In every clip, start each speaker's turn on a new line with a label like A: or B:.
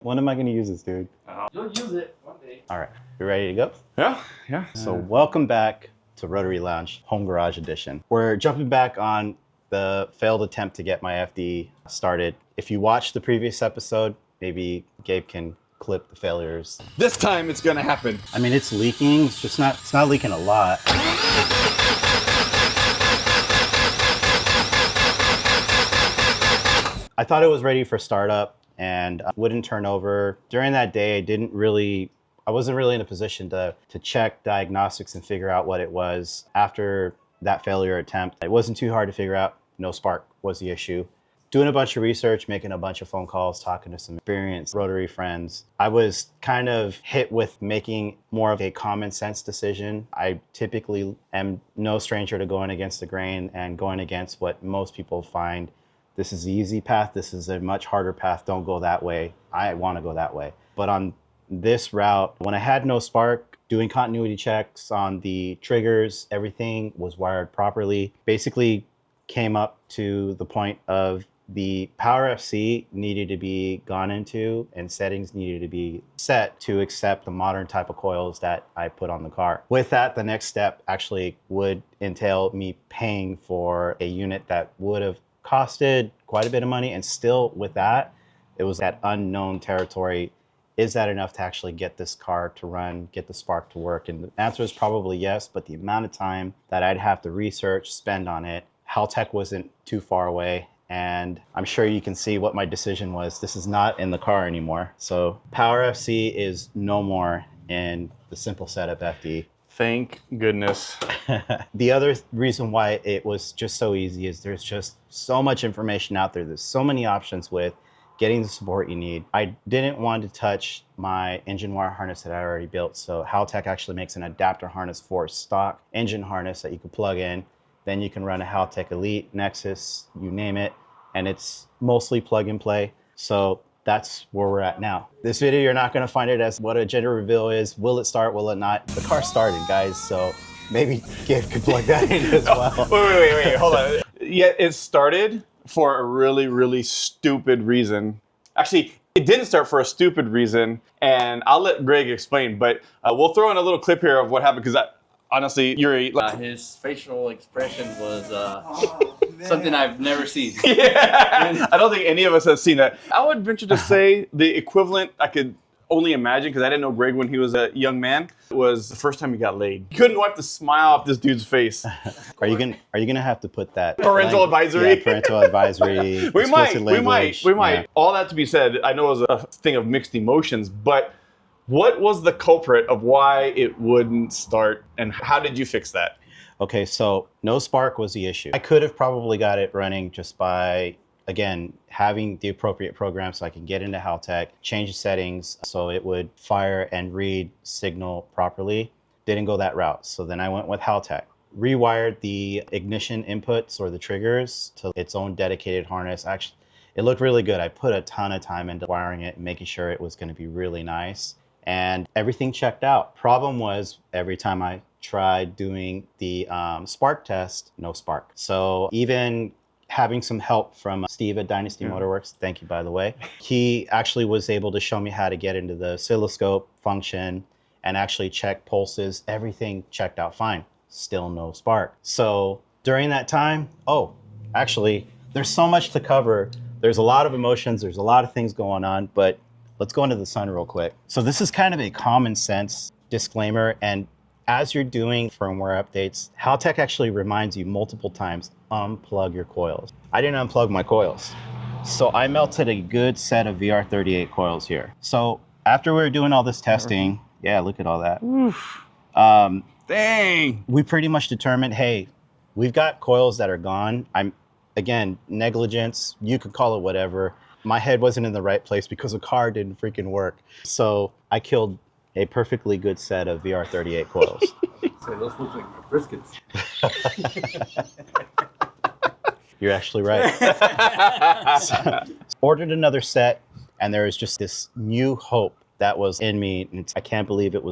A: When am I going to use this, dude?
B: You'll use it one day.
A: All right. You ready to go?
C: Yeah.
A: So welcome back to Rotary Lounge Home Garage Edition. We're jumping back on the failed attempt to get my FD started. If you watched the previous episode, maybe Gabe can clip the failures.
C: This time it's gonna happen.
A: I mean, it's leaking. It's not leaking a lot. I thought it was ready for startup and wouldn't turn over. During that day, I wasn't really in a position to check diagnostics and figure out what it was. After that failure attempt, it wasn't too hard to figure out. No spark was the issue. Doing a bunch of research, making a bunch of phone calls, talking to some experienced Rotary friends, I was kind of hit with making more of a common sense decision. I typically am no stranger to going against the grain and going against what most people find. This is the easy path. This is a much harder path. Don't go that way. I want to go that way. But on this route, when I had no spark, doing continuity checks on the triggers, everything was wired properly. Basically came up to the point of the power FC needed to be gone into and settings needed to be set to accept the modern type of coils that I put on the car. With that, the next step actually would entail me paying for a unit that would have costed quite a bit of money, and still with that, it was that unknown territory. Is that enough to actually get this car to run, get the spark to work? And the answer is probably yes, but the amount of time that I'd have to research, spend on it, Haltech wasn't too far away, and I'm sure you can see what my decision was. This is not in the car anymore. So Power FC is no more in the Simple Setup FD.
C: Thank goodness.
A: The other reason why it was just so easy is there's just so much information out there. There's so many options with getting the support you need. I didn't want to touch my engine wire harness that I already built. So Haltech actually makes an adapter harness for stock engine harness that you can plug in. Then you can run a Haltech Elite, Nexus, you name it, and it's mostly plug and play. So that's where we're at now. This video, you're not gonna find it as what a gender reveal is. Will it start, will it not? The car started, guys, so maybe Gabe could plug that in as well.
C: Wait, hold on. Yeah, it started for a really, really stupid reason. Actually, it didn't start for a stupid reason, and I'll let Greg explain, but we'll throw in a little clip here of what happened, because honestly,
B: His facial expression was something I've never seen.
C: Yeah, I don't think any of us have seen that. I would venture to say the equivalent I could only imagine, because I didn't know Greg when he was a young man, was the first time he got laid. He couldn't wipe the smile off this dude's face.
A: Are you gonna have to put that
C: parental advisory?
A: Yeah, parental advisory.
C: We might.
A: Yeah.
C: All that to be said, I know it was a thing of mixed emotions, but what was the culprit of why it wouldn't start, and how did you fix that?
A: Okay, so no spark was the issue. I could have probably got it running just by, again, having the appropriate program so I can get into Haltech, change the settings so it would fire and read signal properly. Didn't go that route. So then I went with Haltech. Rewired the ignition inputs or the triggers to its own dedicated harness. Actually, it looked really good. I put a ton of time into wiring it and making sure it was going to be really nice. And everything checked out. Problem was, every time I tried doing the spark test, no spark. So even having some help from Steve at Dynasty Motorworks, thank you, by the way, he actually was able to show me how to get into the oscilloscope function and actually check pulses. Everything checked out fine. Still no spark. So during that time, actually, there's so much to cover. There's a lot of emotions. There's a lot of things going on, but let's go into the sun real quick. So this is kind of a common sense disclaimer, and as you're doing firmware updates, Haltech actually reminds you multiple times, unplug your coils. I didn't unplug my coils. So I melted a good set of VR38 coils here. So after we were doing all this testing, yeah, look at all that.
C: Dang.
A: We pretty much determined, hey, we've got coils that are gone. Again, negligence, you could call it whatever. My head wasn't in the right place because the car didn't freaking work. So I killed a perfectly good set of VR38 coils.
B: So those look like briskets.
A: You're actually right. So, ordered another set, and there was just this new hope that was in me. And I can't believe it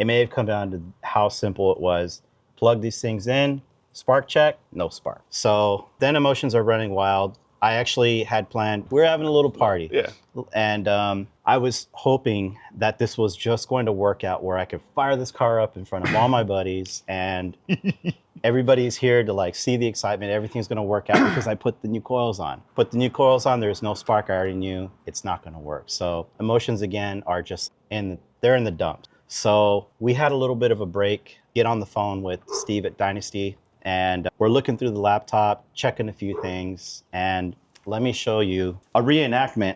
A: may have come down to how simple it was. Plug these things in, spark check, no spark. So then emotions are running wild. I actually had planned, we were having a little party.
C: Yeah.
A: And I was hoping that this was just going to work out where I could fire this car up in front of all my buddies and everybody's here to like see the excitement. Everything's going to work out because I put the new coils on. Put the new coils on, there's no spark. I already knew it's not going to work. So emotions again are just they're in the dumps. So we had a little bit of a break, get on the phone with Steve at Dynasty, and we're looking through the laptop, checking a few things, and let me show you a reenactment.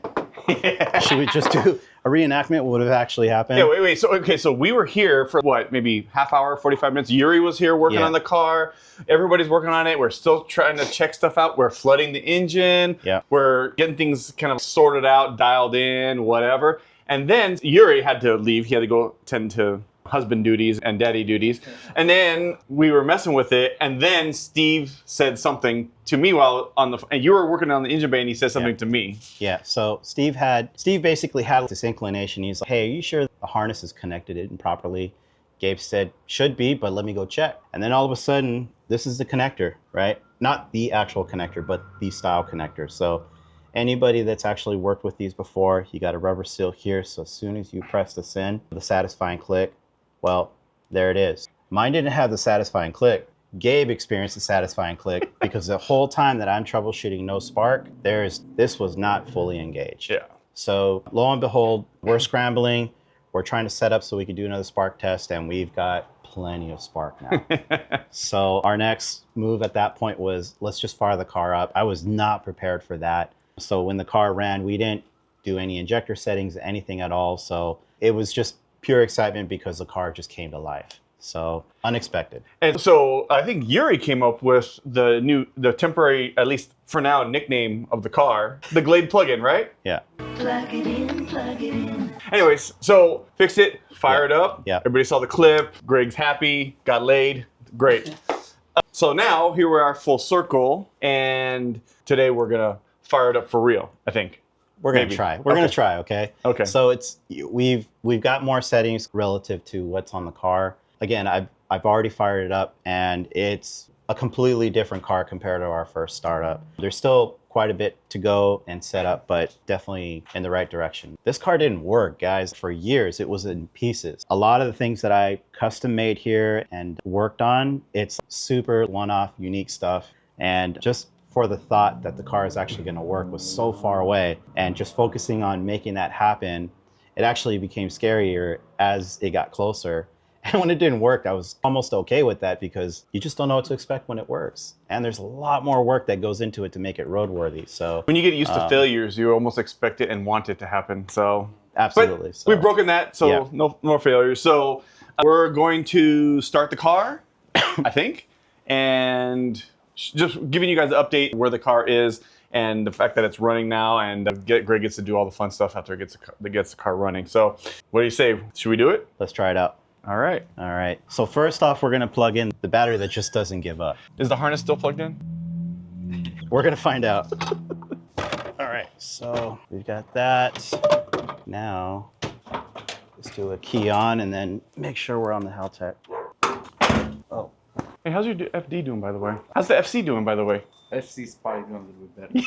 A: Should we just do a reenactment? What would have actually happened?
C: Yeah, wait. So we were here for what, maybe half hour, 45 minutes. Yuri was here working on the car. Everybody's working on it. We're still trying to check stuff out. We're flooding the engine.
A: Yeah.
C: We're getting things kind of sorted out, dialed in, whatever. And then Yuri had to leave. He had to go tend to husband duties and daddy duties. And then we were messing with it. And then Steve said something to me while and you were working on the engine bay and he said something to me.
A: Yeah, so Steve basically had this inclination. He's like, hey, are you sure the harness is connected in properly? Gabe said, should be, but let me go check. And then all of a sudden, this is the connector, right? Not the actual connector, but the style connector. So anybody that's actually worked with these before, you got a rubber seal here. So as soon as you press this in, the satisfying click, well, there it is. Mine didn't have the satisfying click. Gabe experienced the satisfying click because the whole time that I'm troubleshooting no spark, this was not fully engaged.
C: Yeah.
A: So lo and behold, we're scrambling. We're trying to set up so we can do another spark test, and we've got plenty of spark now. So our next move at that point was, let's just fire the car up. I was not prepared for that. So when the car ran, we didn't do any injector settings, anything at all. So it was just pure excitement because the car just came to life. So unexpected.
C: And so I think Yuri came up with the temporary, at least for now, nickname of the car, the Glade plug-in, right?
A: Yeah.
D: Plug it in, plug it in.
C: Anyways, so fixed it, fired up.
A: Yeah.
C: Everybody saw the clip. Greg's happy, got laid. Great. So now here we are full circle, and today we're gonna fire it up for real, I think.
A: We're gonna try. We're gonna try, okay?
C: Okay.
A: So we've got more settings relative to what's on the car. Again, I've already fired it up, and it's a completely different car compared to our first startup. There's still quite a bit to go and set up, but definitely in the right direction. This car didn't work, guys. For years, it was in pieces. A lot of the things that I custom made here and worked on, it's super one-off, unique stuff. And just for the thought that the car is actually going to work was so far away, and just focusing on making that happen, it actually became scarier as it got closer. And when it didn't work, I was almost okay with that because you just don't know what to expect when it works. And there's a lot more work that goes into it to make it roadworthy. So
C: when you get used to failures, you almost expect it and want it to happen. So
A: absolutely.
C: But we've broken that, so no more failures. So we're going to start the car, I think, and just giving you guys an update where the car is and the fact that it's running now, and Greg gets to do all the fun stuff after it gets the car running. So what do you say? Should we do it?
A: Let's try it out.
C: All right.
A: All right. So first off, we're going to plug in the battery that just doesn't give up.
C: Is the harness still plugged in?
A: We're going to find out. All right. So we've got that. Now let's do a key on and then make sure we're on the Haltech. Oh.
C: Hey, how's your FD doing, by the way? How's the FC doing, by the way?
B: FC's probably doing a little bit better.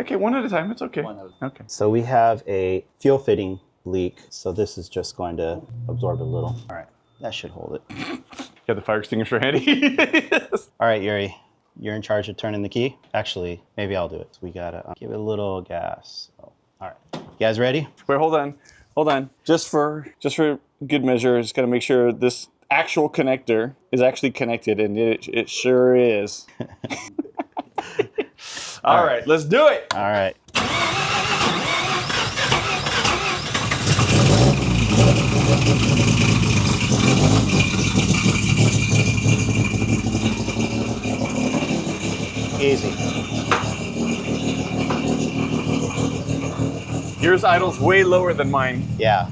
C: Okay, one at a time. It's okay.
B: One at a time.
C: Okay.
A: So we have a fuel fitting leak. So this is just going to absorb a little. All right. That should hold it.
C: You got the fire extinguisher handy? Yes.
A: All right, Yuri. You're in charge of turning the key. Actually, maybe I'll do it. So we got to give it a little gas. Oh, all right. You guys ready?
C: Wait, hold on. Just for good measure, just got to make sure this actual connector is actually connected, and it sure is. All right, let's do it.
A: All right. Easy.
C: Yours idles way lower than mine.
A: Yeah.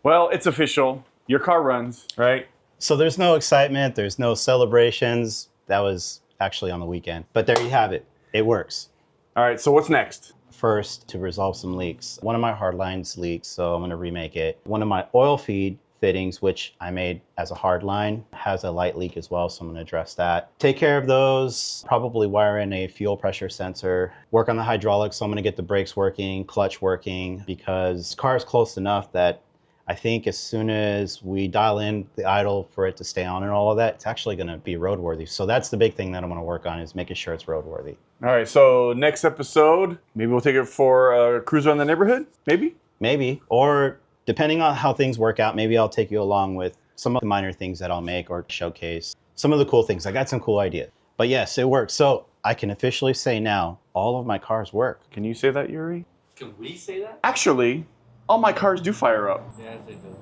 C: Well, it's official. Your car runs, right?
A: So there's no excitement. There's no celebrations. That was actually on the weekend. But there you have it. It works.
C: All right, so what's next?
A: First, to resolve some leaks. One of my hard lines leaks, so I'm going to remake it. One of my oil feed fittings, which I made as a hard line, has a light leak as well, so I'm going to address that. Take care of those, probably wire in a fuel pressure sensor, work on the hydraulics, so I'm going to get the brakes working, clutch working, because the car is close enough that I think as soon as we dial in the idle for it to stay on and all of that, it's actually going to be roadworthy. So that's the big thing that I'm going to work on, is making sure it's roadworthy.
C: All right, so next episode, maybe we'll take it for a cruise around the neighborhood, maybe?
A: Maybe, or depending on how things work out, maybe I'll take you along with some of the minor things that I'll make or showcase some of the cool things. I got some cool ideas. But yes, it works. So I can officially say now, all of my cars work.
C: Can you say that, Yuri?
B: Can we say that?
C: Actually, all my cars do fire up.
B: Yes, they do.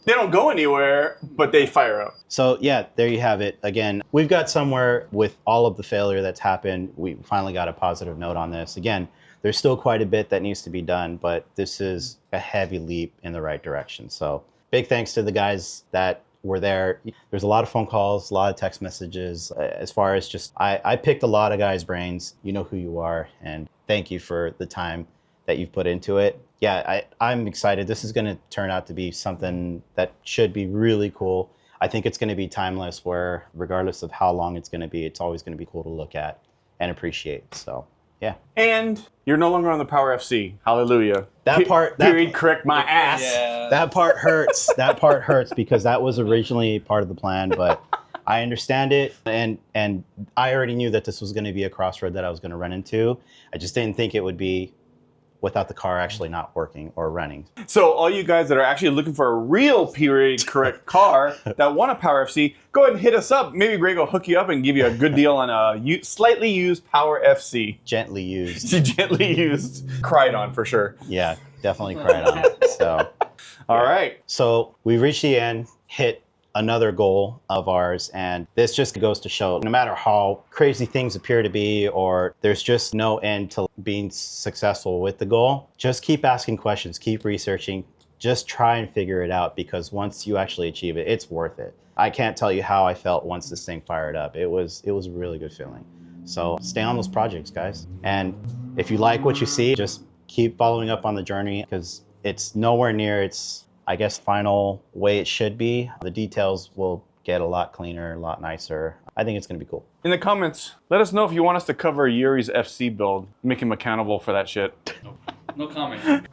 C: They don't go anywhere, but they fire up.
A: So yeah, there you have it. Again, we've got somewhere with all of the failure that's happened. We finally got a positive note on this. Again, there's still quite a bit that needs to be done, but this is a heavy leap in the right direction. So big thanks to the guys that were there. There's a lot of phone calls, a lot of text messages. As far as just, I picked a lot of guys' brains. You know who you are, and thank you for the time that you've put into it. Yeah, I'm excited. This is going to turn out to be something that should be really cool. I think it's going to be timeless, where regardless of how long it's going to be, it's always going to be cool to look at and appreciate. So yeah.
C: And you're no longer on the Power FC. Hallelujah. Period, correct my ass.
B: Yeah.
A: That part hurts. That part hurts because that was originally part of the plan, but I understand it, and I already knew that this was going to be a crossroad that I was going to run into. I just didn't think it would be without the car actually not working or running.
C: So all you guys that are actually looking for a real period correct car that want a Power FC, go ahead and hit us up. Maybe Greg will hook you up and give you a good deal on a slightly used Power FC.
A: Gently used.
C: Gently used. Cried on for sure.
A: Yeah, definitely cried on it. So,
C: all right.
A: So we reached the end, hit another goal of ours, and this just goes to show, no matter how crazy things appear to be, or there's just no end to being successful with the goal, just keep asking questions, keep researching, just try and figure it out, because once you actually achieve it, it's worth it. I can't tell you how I felt once this thing fired up. It was a really good feeling. So stay on those projects, guys. And if you like what you see, just keep following up on the journey, because it's nowhere near its, I guess, final way it should be. The details will get a lot cleaner, a lot nicer. I think it's going to be cool.
C: In the comments, let us know if you want us to cover Yuri's FC build. Make him accountable for that shit.
B: No comment.